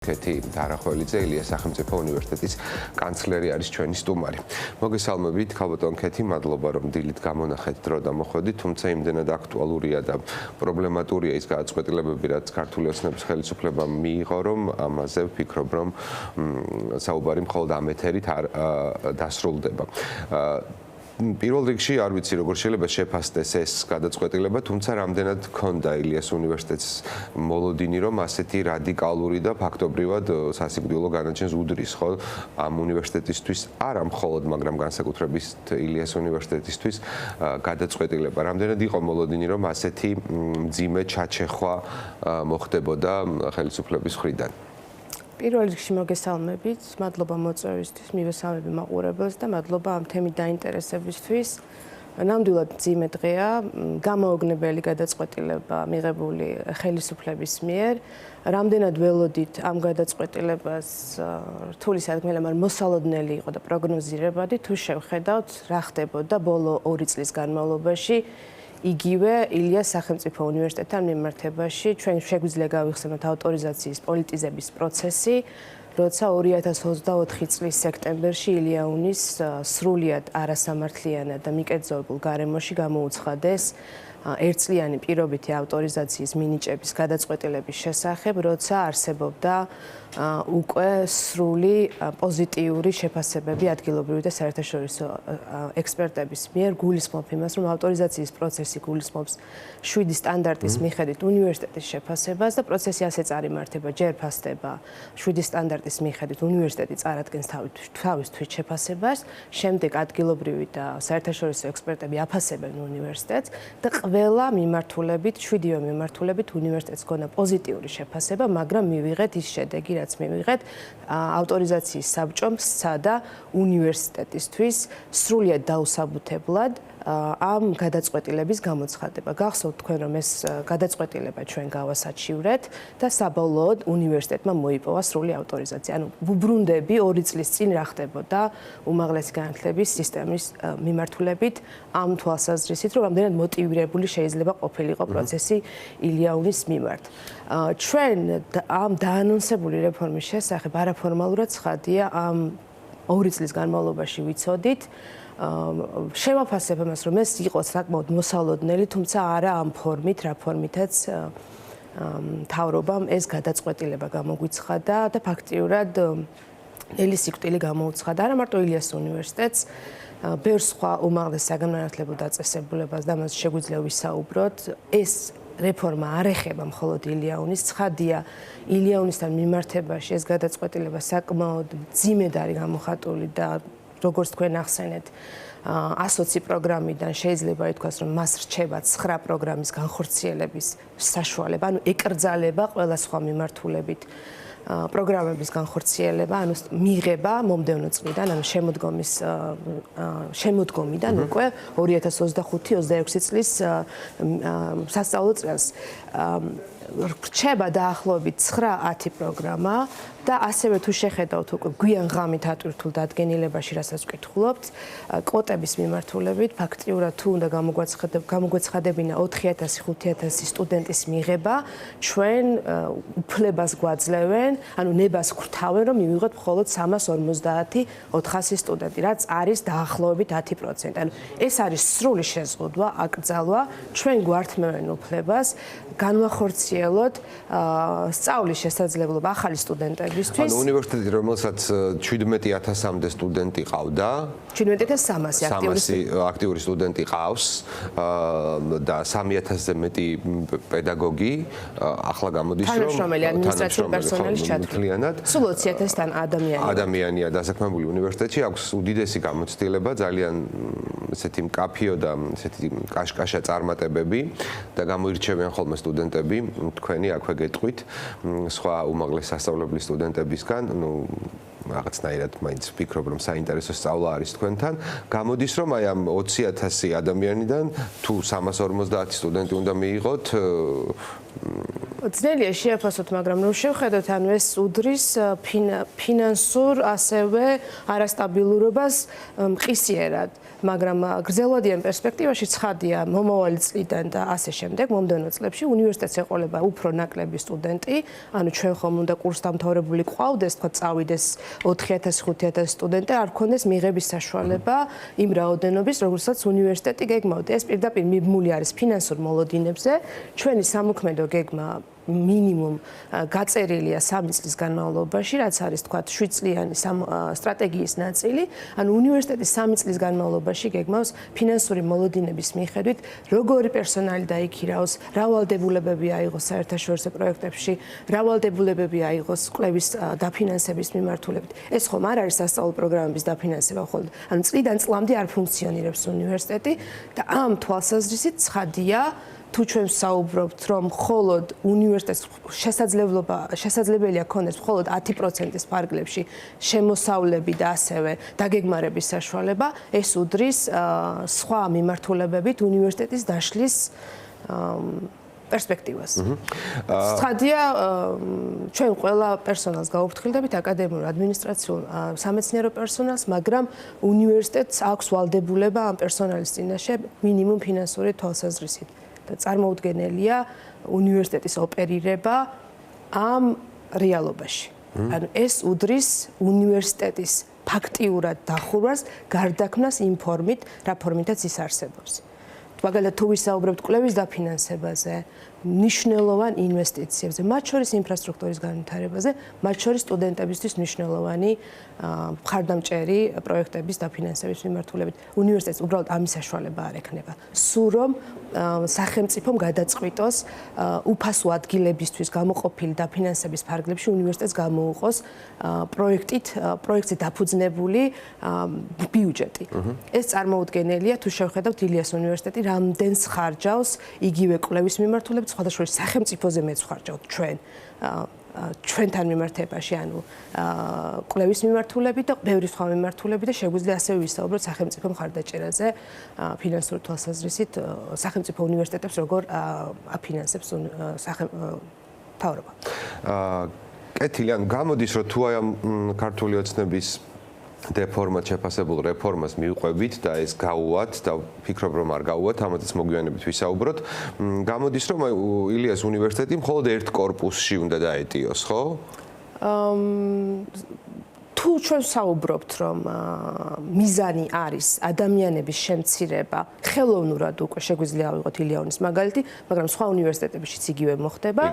კეთი დარახველიძე ილიას სახელმწიფო უნივერსიტეტის კანცლერი არის ჩვენი სტუმარი. მოგესალმებით, ქალბატონ კეთი, მადლობა რომ დილით გამონახეთ დრო და მოხვედით, თუმცა იმდენად აქტუალურია და პრობლემატურია ის გადაწყვეტილებები, რაც ქართული ოცნების ხელისუფლებამ მიიღო, რომ ამაზე ვფიქრობ, რომ საუბარი მხოლოდ ამ ეთერით არ დასრულდება. პირველ რიგში არ ვიცი როგორ შეიძლება შეფასდეს ეს გადაწყვეტილება, თუმცა რამდენად ჰქონდა ილიას უნივერსიტეტს მოლოდინი, რომ ასეთი რადიკალური და ფაქტობრივად სასიკვდილო განაჩენს უდრის, ხო, ამ უნივერსიტეტისთვის, არა მხოლოდ, მაგრამ განსაკუთრებით ილიას უნივერსიტეტისთვის გადაწყვეტილება. რამდენად იყო მოლოდინი, რომ ასეთი მძიმე ჩაჩეხვა მოხდებოდა ხელისუფლების მხრიდან? პირველ რიგში მოგესალმებით, მადლობა მოწვევისთვის, მივესალმები მაყურებელს და მადლობა ამ თემით დაინტერესებისთვის. ნამდვილად მძიმე დღეა, გამოუგნებელი გადაწყვეტილება მიღებული ხელისუფლების მიერ. რამდენად ველოდით ამ გადაწყვეტილებას რთული სადგმელი, მაგრამ მოსალოდნელი იყო და პროგნოზირებადი, თუ შევხედავთ, რა ხდებოდა ბოლო 2 წლის განმავლობაში. იგივე ილიას სახელმწიფო უნივერსიტეტთან მიმართებაში ჩვენ შეგვიძლია გავიხსენოთ ავტორიზაციის პოლიტიზების პროცესი, როცა 2024 წლის სექტემბერში ილია უნის სრულიად არასამართლიანად და მიკერძოებულ გარემოში გამოუცხადეს ერთწლიანი პირობითი ავტორიზაციის მინიჭების გადაწყვეტილების შესახებ, როცა არსებობდა უკვე სრული პოზიტიური შეფასებები ადგილობრივი და საერთაშორისო ექსპერტების მიერ გულისხმობ იმას, რომ ავტორიზაციის პროცესი გულისხმობს 7 სტანდარტის მიხედვით უნივერსიტეტის შეფასებას და პროცესი ასე წარიმართება, ჯერ ფასდება 7 სტანდარტის მიხედვით უნივერსიტეტი წარადგენს თავის თვით შეფასებას, შემდეგ ადგილობრივი და საერთაშორისო ექსპერტები აფასებენ უნივერსიტეტს და ყველა მიმართულებით, 7-ვე მიმართულებით უნივერსიტეტს გქონდა პოზიტიური შეფასება, მაგრამ მივიღეთ ის შედეგი, რაც მივიღეთ ავტორიზაციის საბჭომ სცადა უნივერსიტეტისთვის სრულიად დაუსაბუთებლად ამ გადაწყვეტილების გამოცხადება. გახსოვთ თქვენ, რომ ეს გადაწყვეტილება ჩვენ გავასაჩივრეთ და საბოლოოდ უნივერსიტეტმა მოიპოვა სრული ავტორიზაცია. ანუ უბრუნდები 2 წლის წინ რა ხდებოდა უმაღლესი განათლების სისტემის მიმართულებით ამ თვალსაზრისით, რომ რამდენად მოტივირებული შეიძლება ყოფილიყო პროცესი ილია უნის მიმართ. ჩვენ ამ დაანონსებული რეფორმის შესახებ არაფორმალურად ცხადია ამ 2 წლის განმავლობაში ვიცოდით. შევაფასებ ამას, რომ ეს იყო საკმაოდ მოსალოდნელი, თუმცა არა ამ ფორმით, რა ფორმითაც მთავრობამ ეს გადაწყვეტილება გამოგვიცხადა და ფაქტიურად ნელი სიკვდილი გამოუცხადა არა მარტო ილიას უნივერსიტეტს, ბევრ სხვა უმაღლეს საგანმანათლებლო დაწესებულებას და მას შეგვიძლია ვისაუბროთ. ეს რეფორმა არ ეხება მხოლოდ ილია უნის, ცხადია ილია უნისთან მიმართებაში ეს გადაწყვეტილება საკმაოდ მძიმედ არის გამოხატული და როგორც თქვენ ახსენეთ, 120 პროგრამიდან შეიძლება ითქვას, რომ მას რჩება 9 პროგრამის განხორციელების საშუალება, ანუ ეკრძალება ყველა სხვა მიმართულებით პროგრამების განხორციელება, ანუ მიღება მომდევნო წლიდან, ანუ შემოდგომიდან უკვე 2025-26 წლის სასწავლო წელს. რჩება დაახლოებით 9-10 პროგრამა და ასევე თუ შეხედავთ უკვე გვიან ღამით ატვირთულ დადგენილებაში, რასაც ვკითხულობთ, კვოტების მიმართულებით, ფაქტიურად თუ უნდა გამოგვეცხადებინა 4000-5000 სტუდენტის მიღება, ჩვენ უფლებას გვაძლევენ, ანუ ნებას გვრთავენ, რომ მივიღოთ მხოლოდ 350-400 სტუდენტი, რაც არის დაახლოებით 10%. ანუ ეს არის სრული შეზღუდვა, აკრძალვა, ჩვენ გვართმევენ უფლებას განვახორციელოთ სწავლის შესაძლებლობა ახალი სტუდენტებისთვის. ანუ უნივერსიტეტი, რომელსაც 17000-მდე სტუდენტი ყავდა, 17300 აქტიური სტუდენტი ყავს და 3000-ზე მეტი პედაგოგი, ახლა გამოდის, რომ თანამშრომელი ადმინისტრაციული პერსონალის ჩათვლით. სულ 20000-თან ადამიანია დასაქმებული უნივერსიტეტში, აქვს უდიდესი გამოცდილება, ძალიან ესეთი მკაფიო და ესეთი კაშკაშა წარმატებები და გამოირჩევიან ხოლმე სტუდენტები, თქვენი აქვე გეტყვით, სხვა უმაღლეს სასწავლებლის სტუდენტებისგან, ну რაღაცნაირად მაინც ვფიქრობ, რომ საინტერესო სწავლა არის თქვენთან. გამოდის, რომ აი ამ 20000 ადამიანიდან თუ 350 სტუდენტი უნდა მიიღოთ, ძნელია შეაფასოთ, მაგრამ რომ შევხედოთ, ანუ ეს უდრის ფინანსურ ასევე არასტაბილურობას მყისიერად, მაგრამ გრძელვადიან პერსპექტივაში ცხადია მომავალი წლიდან და ასე შემდეგ, მომდევნო წლებში უნივერსიტეტს ეყოლება უფრო ნაკლები სტუდენტი, ანუ ჩვენ ხომ უნდა კურსდამთავრებული ყავდეს, თქვა წავიდეს 4000-5000 სტუდენტი, არ გქონდეს მიღების საშუალება იმ რაოდენობის, როგორცაც უნივერსიტეტი გეგმავდა. ეს პირდაპირ მიბმული არის ფინანსურ მოლოდინებზე, ჩვენი სამოქმედო გეგმა მინიმუმ გაწერილია 3 წლის განმავლობაში, რაც არის თქვა 7 წლიანი სტრატეგიის ნაწილი, ანუ უნივერსიტეტის 3 წლის განმავლობაში გეგმავს ფინანსური მოლოდინების მიხედვით, როგორი პერსონალი დაიქირაოს, რა ვალდებულებები აიღოს საერთაშორისო პროექტებში, რა ვალდებულებები აიღოს კვლევის დაფინანსების მიმართულებით. ეს ხომ არ არის სასწავლო პროგრამების დაფინანსება, ხოლმე ანუ წლიდან წლამდე არ ფუნქციონირებს უნივერსიტეტი და ამ თვალსაზრისით ცხადია თუ ჩვენ საუბრობთ, რომ მხოლოდ უნივერსიტეტს შესაძლებელია ქონდეს მხოლოდ 10%-ის ფარგლებში შემოსავლები და ასევე დაგეგმარების საშუალება, ეს უდრის სხვა მიმართულებებით უნივერსიტეტის დაშლის პერსპექტივას. ცხადია, ჩვენ ყველა პერსონალს გავუფრთხილდებით, აკადემიურ, ადმინისტრაციულ, სამეცნიერო პერსონალს, მაგრამ უნივერსიტეტს აქვს ვალდებულება ამ პერსონალის წინაშე მინიმუმ ფინანსური თვალსაზრისით. წარმოუდგენელია უნივერსიტეტის ოპერირება ამ რეალობაში. ანუ ეს უდრის უნივერსიტეტის ფაქტიურად დახურვას, გარდაქმნას იმ ფორმით, რა ფორმითაც ის არსებობს. მაგალითად, თუ ვისაუბრებთ კვლევის დაფინანსებაზე, მნიშვნელოვან ინვესტიციებზე, მათ შორის ინფრასტრუქტურის განვითარებაზე, მათ შორის სტუდენტებისთვის მნიშვნელოვანი მხარდამჭერი პროექტების დაფინანსების მიმართულებით. უნივერსიტეტს უბრალოდ ამის საშუალება არ ექნება. სულ რომ სახელმწიფომ გადაწყვიტოს უფასო ადგილებისთვის გამოყოფილი დაფინანსების ფარგლებში უნივერსიტეტს გამოუყოს პროექტზე დაფუძნებული ბიუჯეტი. ეს წარმოუდგენელია, თუ შევხედავთ ილიას უნივერსიტეტი რამდენს ხარჯავს იგივე კვლევის მიმართულებით, სხვადასხვა სახელმწიფოზე მეც ვხარჯავთ ჩვენთან მიმართებაში, ანუ კვლევის მიმართულებით და ბევრი სხვა მიმართულებით და შეგვიძლია ასევე ვისაუბროთ სახელმწიფო მხარდაჭერაზე ფინანსური თვალსაზრისით სახელმწიფო უნივერსიტეტებს როგორ აფინანსებს მთავრობა. კეთილი, ან გამოდის, რომ თუ აი ამ ქართული ოცნების დეფორმად შეფასებულ რეფორმას მივყვებით და ეს გავუვათ და ვფიქრობ რომ არ გავუვათ, ამათაც მოგვიანებით ვისაუბროთ. გამოდის რომ ილიას უნივერსიტეტი მხოლოდ ერთ კორპუსში უნდა დაეტიოს, ხო? თუ ჩვენ საუბრობთ რომ მიზანი არის ადამიანების შემცირება, ხელოვნურად უკვე შეგვიძლია ავიღოთ ილიანის მაგალითი, მაგრამ სხვა უნივერსიტეტებშიც იგივე მოხდება.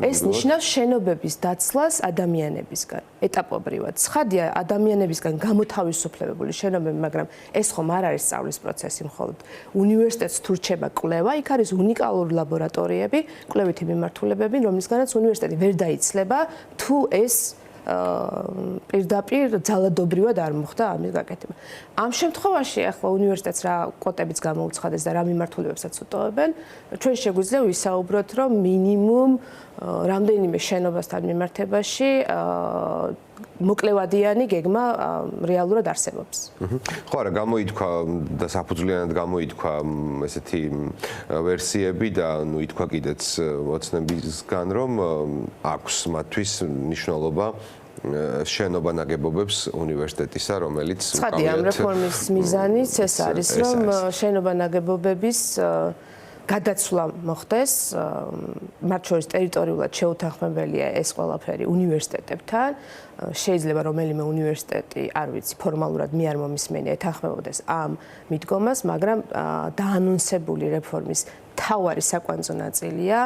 ეს ნიშნავს შენობების დაცლას ადამიანებისგან, ეტაპობრივად. ცხადია, ადამიანებისგან გამოთავისუფლებული შენობები, მაგრამ ეს ხომ არ არის სწავლის პროცესი მხოლოდ. უნივერსიტეტს თუ რჩება კვლევა, იქ არის უნიკალური ლაბორატორიები, კვლევითი მიმართულებები, რომლისგანაც უნივერსიტეტი ვერ დაიცლება, თუ ეს პირდაპირ ძალადობრივად არ მოხდა ამის გაკეთება. ამ შემთხვევაში ახლა უნივერსიტეტს რა კვოტებიც გამოუცხადეს და რა მიმართულებებსაც უტოვებენ, ჩვენ შეგვიძლია ვისაუბროთ, რომ მინიმუმ რამდენიმე შენობასთან მიმართებაში მოკლევადიანი გეგმა რეალურად არსებობს. ხო, არა, გამოითქვა და საფუძვლიანად გამოითქვა ესეთი ვერსიები და ნუ ითქვა კიდეც ოცნებისგან, რომ აქვს მათთვის მნიშვნელობა შენობა ნაგებობებს უნივერსიტეტისა, რომელიც ცხადია, ამ რეფორმის მიზანიც ეს არის, რომ შენობა ნაგებობების გადაცვლა მოხდეს, მათ შორის ტერიტორიულად შეუთანხმებელია ეს ყველაფერი უნივერსიტეტებთან. შეიძლება რომელიმე უნივერსიტეტი, არ ვიცი, ფორმალურად მე არ მომისმენია ეთანხმებოდეს ამ მიდგომას, მაგრამ დაანონსებული რეფორმის თავარი საკვანძო ნაწილია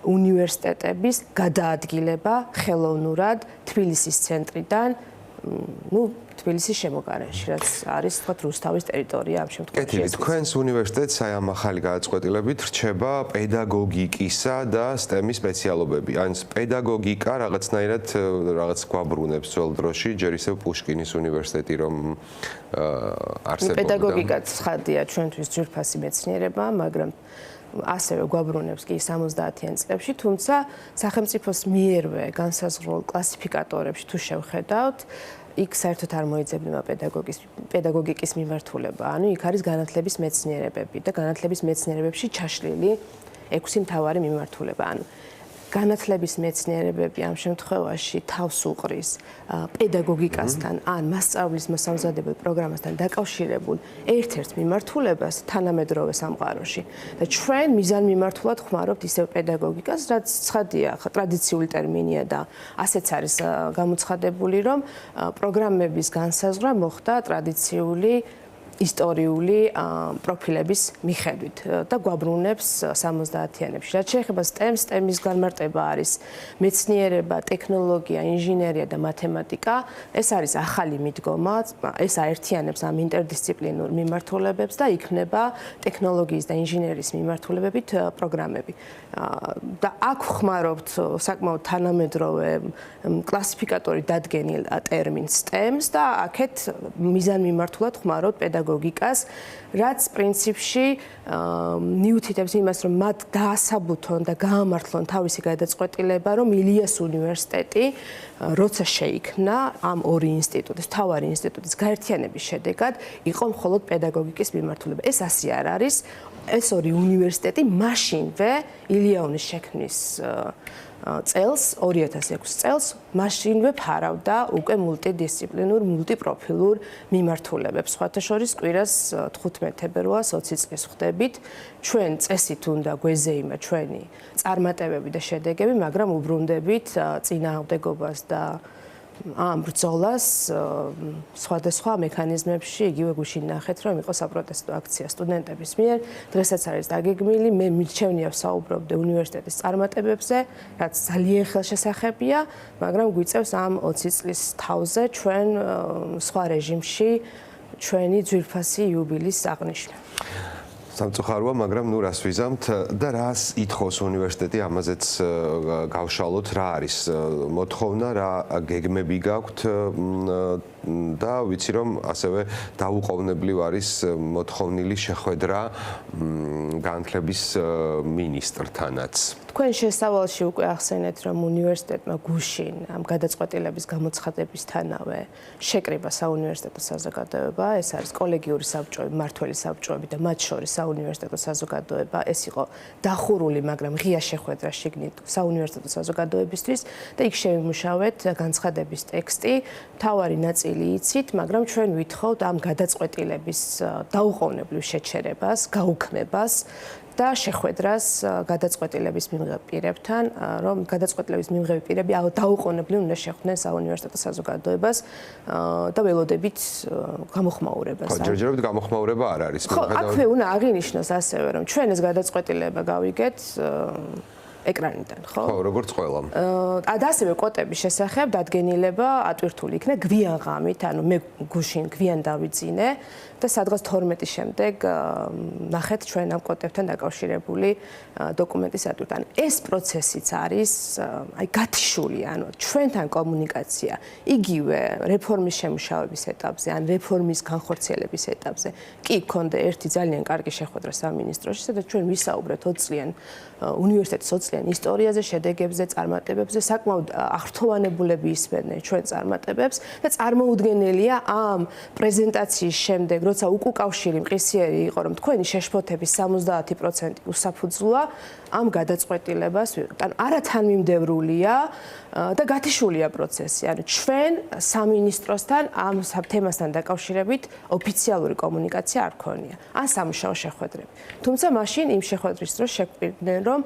უნივერსიტეტების გადაადგილება ხელოვნურად თბილისის ცენტრიდან, თბილისის შემოგარენში, რაც არის თქვათ რუსთავის ტერიტორია ამ შემთხვევაში. კეთილი, თქვენს უნივერსიტეტს აი ამ ახალი გადაწყვეტილებით რჩება პედაგოგიკისა და STEM-ის სპეციალობები. ან პედაგოგიკა რაღაცნაირად რაღაც გვაბრუნებს ძველ დროში, ჯერ ისევ პუშკინის უნივერსიტეტი რომ არსებობდა. პედაგოგიკა ცხადია ჩვენთვის ძვირფასი მეცნიერება, მაგრამ ასევე გვაბრუნებს კი 70-იან წლებში, თუმცა სახელმწიფოს მიერვე განსაზღვრულ კლასიფიკატორებში თუ შევხედავთ, იქ საერთოდ არ მოიძებნება პედაგოგიკის მიმართულება. ანუ იქ არის განათლების მეცნიერებები და განათლების მეცნიერებებში ჩაშლილი 6 მთავარი მიმართულება. ანუ განათლების მეცნიერებები ამ შემთხვევაში თავს უყრის პედაგოგიკასთან ან მასწავლებლის მოსამზადებელ პროგრამასთან დაკავშირებულ ერთ-ერთ მიმართულებას თანამედროვე სამყაროში და ჩვენ მიზანმიმართულად ხმარობთ ისევ პედაგოგიკას, რაც ცხადია, ტრადიციული ტერმინია და ასეც არის გამოცხადებული, რომ პროგრამების განსაზღვრა მოხდა ტრადიციული ისტორიული პროფილების მიხედვით და გვაბრუნებს 70-იანებში. რაც შეეხება STEM-ს, STEM-ის განმარტება არის მეცნიერება, ტექნოლოგია, ინჟინერია და მათემატიკა. ეს არის ახალი მიდგომა, ეს აერთიანებს ამ ინტერდისციპლინურ მიმართულებებს და იქნება ტექნოლოგიის და ინჟინერიის მიმართულებებით პროგრამები. და აქ ხმარობთ საკმაოდ თანამედროვე კლასიფიკატორი დადგენილ ტერმინს STEM-ს და აქეთ მიზანმიმართულად ხმარობთ პედაგოგიკას, რაც პრინციპში მიუთითებს იმას, რომ მათ დაასაბუთონ და გაამართლონ თავისი გადაწყვეტილება, რომ ილიას უნივერსიტეტი, როცა შეიქმნა ამ ორი ინსტიტუტის, თავარი ინსტიტუტის გაერთიანების შედეგად, იყო მხოლოდ პედაგოგიკის მიმართულება. ეს ასე არ არის. ეს ორი უნივერსიტეტი მაშინვე ილიაუნის შექმნის წელს 2006 წელს მაშინვე ფარავდა უკვე მულტიდისციპლინურ, მულტიპროფილურ მიმართულებებს. სხვათა შორის კვირას 15 თებერვალს 20 წლის ხვდებით. ჩვენ წესით უნდა გვეზეიმა ჩვენი წარმატებები და შედეგები, მაგრამ უბრუნდებით წინააღმდეგობას და ამ ბრძოლას სხვადასხვა მექანიზმებში იგივე გუშინ ნახეთ, რომ იყო საპროტესტო აქცია სტუდენტების მიერ. დღესაც არის დაგეგმილი, მე მირჩევნია ვსაუბრობდე უნივერსიტეტის წარმატებებზე, რაც ძალიან ხელშესახებია, მაგრამ გვიწევს ამ 20 წლის თავზე ჩვენ სხვა რეჟიმში ჩვენი ძვირფასი იუბილის აღნიშვნა. სამწუხაროა, მაგრამ ნუ რას ვიზამთ და რას ითხოვს უნივერსიტეტი, ამაზეც გავშალოთ, რა არის მოთხოვნა, რა გეგმები გაქვთ და ვიცი რომ ასევე დაუყოვნებლივ არის მოთხოვნილი შეხვედრა განათლების მინისტრთანაც. თქვენ შესავალში უკვე ახსენეთ, რომ უნივერსიტეტმა გუშინ ამ გადაწყვეტილების გამოცხადებისთანავე შეკრიბა საუნივერსიტეტო საზოგადოება, ეს არის კოლეგიური საბჭოები, მმართველი საბჭოები და მათ შორის საუნივერსიტეტო საზოგადოება, ეს იყო დახურული, მაგრამ ღია შეხვედრა შიგნით საუნივერსიტეტო საზოგადოებისთვის და იქ შევიმუშავეთ განცხადების ტექსტი, მთავარი ნაწილი იცით, მაგრამ ჩვენ ვითხოვთ ამ გადაწყვეტილების დაუყოვნებლივ შეჩერებას, გაუქმებას და შეხვედრას გადაწყვეტილების მიღებ პირებთან, რომ გადაწყვეტილების მიღები პირები დაუყოვნებლივ უნდა შეხვდნენ საუნივერსიტეტო საზოგადოებას და ველოდებით გამოხმაურებას. ხო, ჯერჯერობით გამოხმაურება არ არის. ხო, აქვე უნდა აღინიშნოს ასევე, რომ ჩვენ ეს გადაწყვეტილება გავიგეთ ეკრანიდან, ხო? ხო, როგორც ყველა. და ასევე კვოტების შესახებ დადგენილება ატვირთული იქნა გვიან ღამით, ანუ მე გუშინ გვიან დავიძინე და სადღაც 12-ის შემდეგ ნახეთ ჩვენ ამ კვოტებთან დაკავშირებული დოკუმენტის ატვირთვა. ეს პროცესიც არის აი გათიშული, ანუ ჩვენთან კომუნიკაცია იგივე რეფორმის შემუშავების ეტაპზე, ან რეფორმის განხორციელების ეტაპზე. კი გქონდა ერთი ძალიან კარგი შეხვედრა სამინისტროში, სადაც ჩვენ ვისაუბრეთ 20 წლიან უნივერსიტეტის 20 წლიან ისტორიაზე, შედეგებზე, წარმატებებზე, საკმაოდ აღრთოვანებულები ისმენდნენ ჩვენ წარმატებებს და წარმოუდგენელია ამ პრეზენტაციის შემდეგ, როცა უკავშირი მყისიერი იყო, რომ თქვენი შეშფოთების 70% უსაფუძვლოა, ამ გადაწყვეტილებას ვიღებთ. ანუ არათანმიმდევრულია და გათიშულია პროცესი. ანუ ჩვენ სამინისტროსთან ამ თემასთან დაკავშირებით ოფიციალური კომუნიკაცია არ ქონია. ან სამუშაო შეხვედრები. თუმცა მაშინ იმ შეხვედრის დროს შეგვიყვნენ, რომ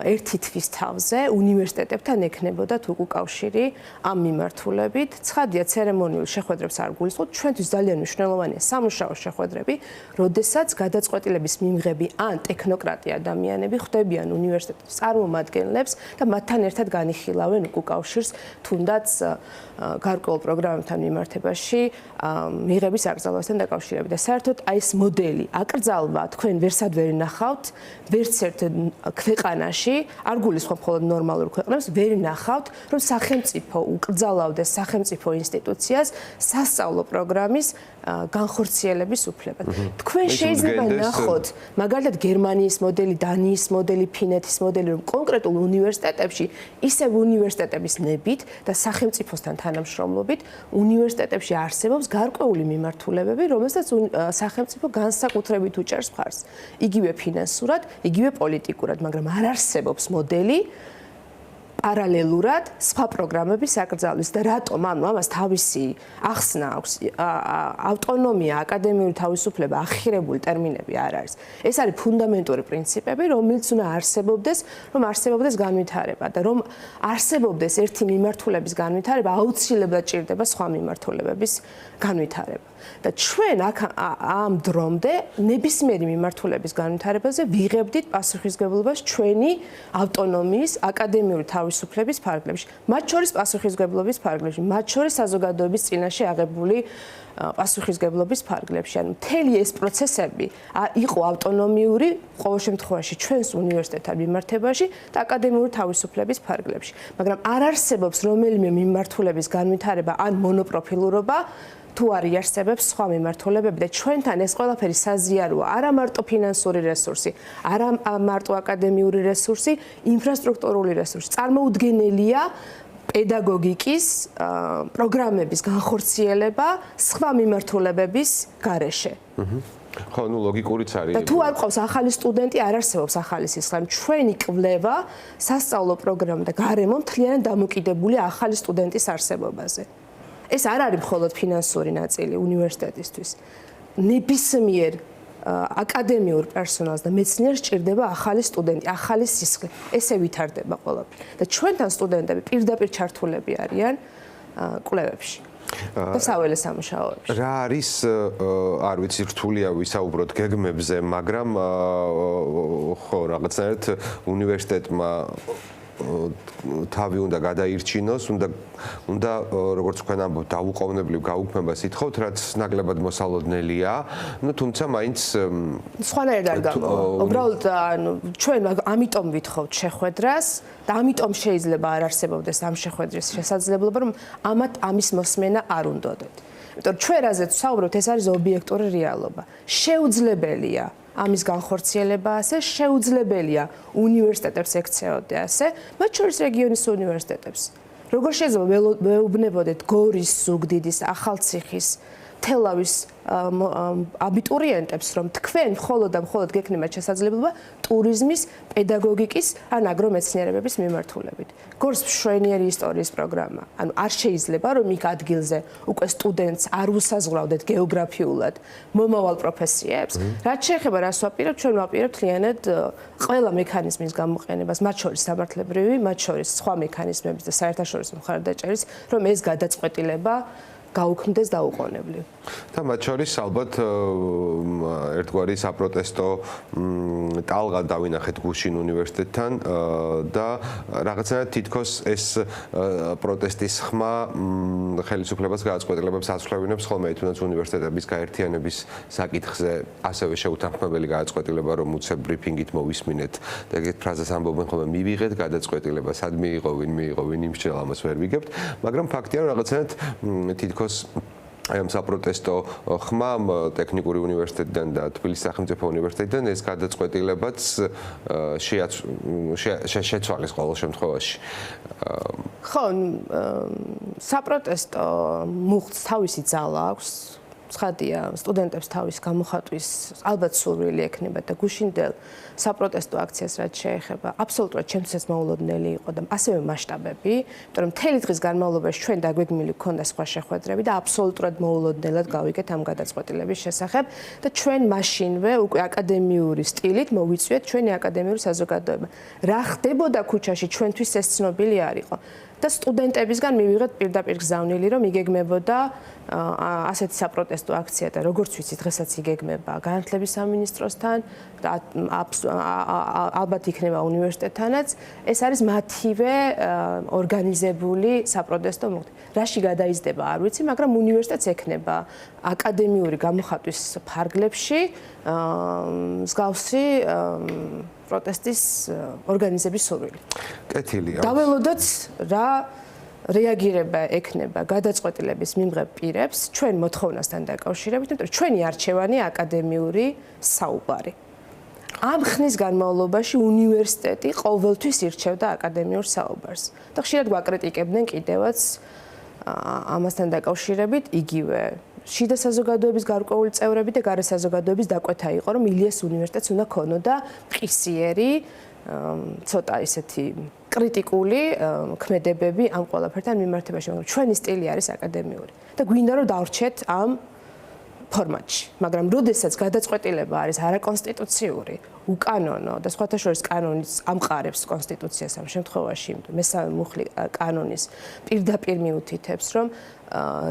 ერთი თვის თავზე უნივერსიტეტებთან ექნებოდათ უკავშირი ამ მიმართულებით. ცხადია, ცერემონიულ შეხვედრებს არ გულისხმობთ, ჩვენთვის ძალიან მნიშვნელოვანია სამუშაო შეხვედრები, როდესაც გადაწყვეტილების მიმღები ან ტექნოკრატი ადამიანები ხვდებიან უნივერსიტეტის წარმომადგენლებს და მათთან ერთად განიხილავენ უკავშირს თუნდაც გარკვეულ პროგრამებთან მიმართებაში მიღების აკრძალვასთან დაკავშირებით. და საერთოდ აი ეს მოდელი აკრძალვა თქვენ ვერსად ვერ ნახავთ, ვერც ერთ ქვეყანაში, არ გულისხმობ მხოლოდ ნორმალურ ქვეყნებს, ვერ ნახავთ, რომ სახელმწიფო უკრძალავდეს სახელმწიფო ინსტიტუციას სასწავლო პროგრამის განხორციელების უფლება. თქვენ შეიძლება ნახოთ, მაგალითად გერმანიის მოდელი, დანიის მოდელი, ფინეთის მოდელი, რომ კონკრეტულ უნივერსიტეტებში ისევ უნივერსიტეტების ნებით და სახელმწიფოსთან თანამშრომლობით უნივერსიტეტებში არსებობს გარკვეული მიმართულებები, რომელსაც სახელმწიფო განსაკუთრებით უჭერს მხარს. იგივე ფინანსურად, იგივე პოლიტიკურად, მაგრამ არ არსებობს მოდელი პარალელურად სხვა პროგრამების აკრძალვის და რატომ ამას თავისი ახსნა აქვს ავტონომია, აკადემიური თავისუფლება, ახირებული ტერმინები არ არის. ეს არის ფუნდამენტური პრინციპები, რომელიც უნდა არსებობდეს განვითარება და რომ არსებობდეს ერთი მიმართულების განვითარება, აუცილებლად ჭირდება სხვა მიმართულებების განვითარება. და ჩვენ ამ დრომდე ნებისმიერი მიმართულების განვითარებაზე ვიღებდით პასუხისმგებლობას ჩვენი ავტონომიის, აკადემიური თავისუფლების ფარგლებში, მათ შორის პასუხისმგებლობის ფარგლებში, მათ შორის საზოგადოების წინაშე აღებული პასუხისმგებლობის ფარგლებში. ანუ მთელი ეს პროცესები იყო ავტონომიური ყოველ შემთხვევაში ჩვენს უნივერსიტეტთან მიმართებაში და აკადემიური თავისუფლების ფარგლებში. მაგრამ არ არსებობს რომელიმე მიმართულების განვითარება ან მონოპროფილურობა თუ არ იარსებებს სხვა მიმართულებები და ჩვენთან ეს ყველაფერი საზიაროა, არა მარტო ფინანსური რესურსი, არა მარტო აკადემიური რესურსი, ინფრასტრუქტურული რესურსი. წარმოუდგენელია პედაგოგიკის პროგრამების განხორციელება სხვა მიმართულებების გარეშე. ხო, ნუ ლოგიკურიც არის. და თუ არ ყავს ახალი სტუდენტი, არ არსებობს ახალი სისხლი. ჩვენი კვლევა, სასწავლო პროგრამა და გარემო მთლიანად დამოკიდებულია ახალი სტუდენტის არსებობაზე. ეს არ არის მხოლოდ ფინანსური ნაწილი უნივერსიტეტისთვის. ნებისმიერ აკადემიურ პერსონალს და მეცნიერს ჭირდება ახალი სტუდენტი, ახალი სისხლი. ესე ვითარდება ყველაფერი. და ჩვენთან სტუდენტები პირდაპირ ჩართულები არიან კვლევებში. და საველე სამუშაოებში. რა არის, არ ვიცი, რთულია ვისაუბროთ გეგმებზე, მაგრამ ხო, რაღაცნაირად უნივერსიტეტმა თავი უნდა გადაირჩინოს, უნდა როგორც თქვენ ამბობთ, დაუყოვნებლივ გაუქმებას ითხოვთ, რაც ნაკლებად მოსალოდნელია. ნუ თუმცა მაინც სხვანაირად არ გამოვა. უბრალოდ ჩვენ ამიტომ ვითხოვთ შეხვედრას და ამიტომ შეიძლება არ არსებობდეს ამ შეხვედრის შესაძლებლობა, რომ ამის მოსმენა არ უნდოდეთ. იმიტომ რომ ჩვენ რაზეც ვსაუბრობთ, ეს არის ობიექტური რეალობა. შეუძლებელია ამის განხორციელება ასე, შეუძლებელია უნივერსიტეტებს ექცეოდე ასე, მათ შორის რეგიონის უნივერსიტეტებს. როგორ შეიძლება ვეუბნებოდეთ გორის, ზუგდიდის, ახალციხის, თელავის აბიტურიენტებს, რომ თქვენ მხოლოდ და მხოლოდ გექნებათ შესაძლებლობა ტურიზმის, პედაგოგიკის ან აგრომეცნიერებების მიმართულებით. გორს მშვენიერი ისტორიის პროგრამა. ანუ არ შეიძლება რომ იქ ადგილზე უკვე სტუდენტს არ უსაზღვრავდეთ გეოგრაფიულად მომავალ პროფესიებს. რაც შეეხება რას ვაპირებთ, ჩვენ ვაპირებთ მთლიანად ყველა მექანიზმის გამოყენებას, მათ შორის სამართლებრივი, მათ შორის სხვა მექანიზმების და საერთაშორისო მხარდაჭერის, რომ ეს გადაწყვეტილება გაუქმდეს დაუყოვნებლივ. და მათ შორის ალბათ ერთგვარი საპროტესტო ტალღა დავინახეთ გუშინ უნივერსიტეტთან და რაღაცნაირად თითქოს ეს პროტესტის ხმა ხელისუფლებას გადაწყვეტილებებს აცვლევინებს ხოლმე, თუნდაც უნივერსიტეტების გაერთიანების საკითხზე ასევე შეუთანხმებელი გადაწყვეტილება, რომ უცებ ბრიფინგით მოვისმინეთ და ეგეთ ფრაზას ამბობენ ხოლმე, მივიღეთ გადაწყვეტილება, სად მიიღო, ვინ მიიღო, ვინ იმსჯელ, ამას ვერ ვიგებთ, მაგრამ ფაქტია, რომ რაღაცნაირად თითქოს აი ამ საპროტესტო ხმამ ტექნიკური უნივერსიტეტიდან და თბილისის სახელმწიფო უნივერსიტეტიდან ეს გადაწყვეტილებაც შეცვალეს ყოველ შემთხვევაში. ხო, საპროტესტო მუხტს თავისი ძალა აქვს. ცხადია, სტუდენტებს თავის გამოხატვის ალბათ სურვილი ექნება და გუშინდელ საპროტესტო აქციას რაც შეეხება, აბსოლუტურად ჩემთვისაც მოულოდნელი იყო და ასევე მასშტაბები, იმიტომ რომ მთელი დღის განმავლობაში ჩვენ დაგვეგმილი გქონდა სხვა შეხვედრები და აბსოლუტურად მოულოდნელად გავიგეთ ამ გადაწყვეტილების შესახებ და ჩვენ მაშინვე უკვე აკადემიური სტილით მოვიწვიეთ ჩვენი აკადემიური საზოგადოება. რა ხდებოდა ქუჩაში ჩვენთვის ეს ცნობილი არ იყო. და სტუდენტებისგან მივიღეთ პირდაპირ გზავნილი, რომ იგეგმებოდა ასეთი საპროტესტო აქცია და როგორც ვიცი, დღესაც იგეგმება განათლების სამინისტროსთან და ალბათ იქნება უნივერსიტეტთანაც. ეს არის მათივე ორგანიზებული საპროტესტო მუხტი. რაში გადაიზრდება, არ ვიცი, მაგრამ უნივერსიტეტს ექნება აკადემიური გამოხატვის ფარგლებში მსგავსი პროტესტის ორგანიზების სურვილი. კეთილია. დაველოდოთ რა რეაგირება ექნება გადაწყვეტილების მიმღებ პირებს ჩვენ მოთხოვნასთან დაკავშირებით, იმიტომ რომ ჩვენი არჩევანია აკადემიური საუბარი. ამ ხნის განმავლობაში უნივერსიტეტი ყოველთვის ირჩევდა აკადემიურ საუბარს. და ხშირად გვაკრიტიკებდნენ კიდევაც ამასთან დაკავშირებით იგივე შიდა საზოგადოების გარკვეული წევრები და გარე საზოგადოების დაკვეთა იყო, რომ ილიას უნივერსიტეტს უნდა ქონოდა მყისიერი ცოტა ისეთი კრიტიკული ქმედებები ამ ყველაფერთან მიმართებაში, მაგრამ ჩვენი სტილი არის აკადემიური და გვინდა რომ დავრჩეთ ამ ფორმატში, მაგრამ როდესაც გადაწყვეტილება არის არაკონსტიტუციური, უკანონო და სხვათა შორის კანონიც ამყარებს კონსტიტუციას ამ შემთხვევაში, მესამე მუხლი კანონის პირდაპირ მიუთითებს, რომ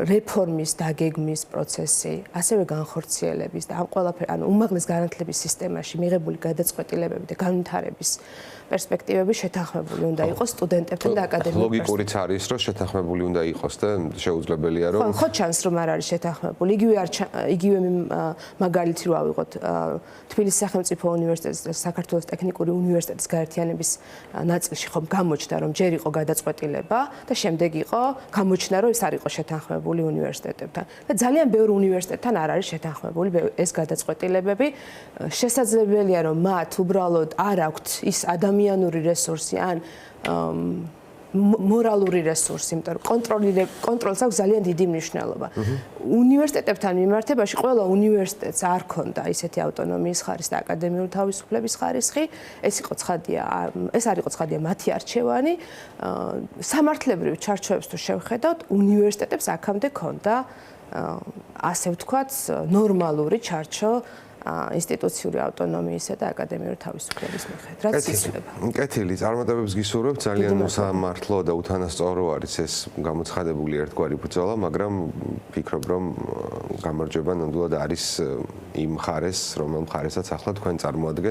რეფორმის დაგეგმის პროცესი, ასევე განხორციელების და ამ ყველაფერ, ანუ უმაღლეს განათლების სისტემაში მიღებული გადაწყვეტილებები და განვითარების პერსპექტივები შეთანხმებული უნდა იყოს სტუდენტებთან და აკადემიკოსთან. ლოგიკურიც არის, რომ შეთანხმებული უნდა იყოს და შეუძლებელია რომ ხო ჩანს რომ არ არის შეთანხმებული. იგივე მაგალითი რო ავიღოთ თბილისის სახელმწიფო უნივერსიტეტის და საქართველოს ტექნიკური უნივერსიტეტის გაერთიანების ნაწილში ხომ გამოჩნდა რომ ჯერ იყო გადაწყვეტილება და შემდეგ იყო გამოჩნდა რომ ეს არ იყო შეთანხმებული უნივერსიტეტებთან. და ძალიან ბევრ უნივერსიტეტთან არ არის შეთანხმებული ეს გადაწყვეტილებები. შესაძლებელია რომ მათ უბრალოდ არ აქვთ ის ადამიანური რესურსი ან მორალური რესურსი, იმიტომ რომ კონტროლს აქვს ძალიან დიდი მნიშვნელობა. უნივერსიტეტებთან მიმართებაში ყველა უნივერსიტეტს არ ქონდა ისეთი ავტონომიის ხარისხი და აკადემიური თავისუფლების ხარისხი. ეს არ იყო ცხადია მათი არჩევანი. სამართლებრივ ჩარჩოებს თუ შევხედავთ, უნივერსიტეტებს აქამდე ქონდა ასე ვთქვათ, ნორმალური ჩარჩო ინსტიტუციური ავტონომიისა და აკადემიური თავისუფლების მიხედვით. რაც იცვლება. კეთილი, წარმატებებს გისურვებთ, ძალიან მოსამართლო და უთანასწორო არის ეს გამოცხადებული ერთგვარი ბრძოლა, მაგრამ ვფიქრობ, რომ გამარჯვება ნამდვილად არის იმ მხარეს, რომელ მხარესაც ახლა თქვენ წარმოადგენთ.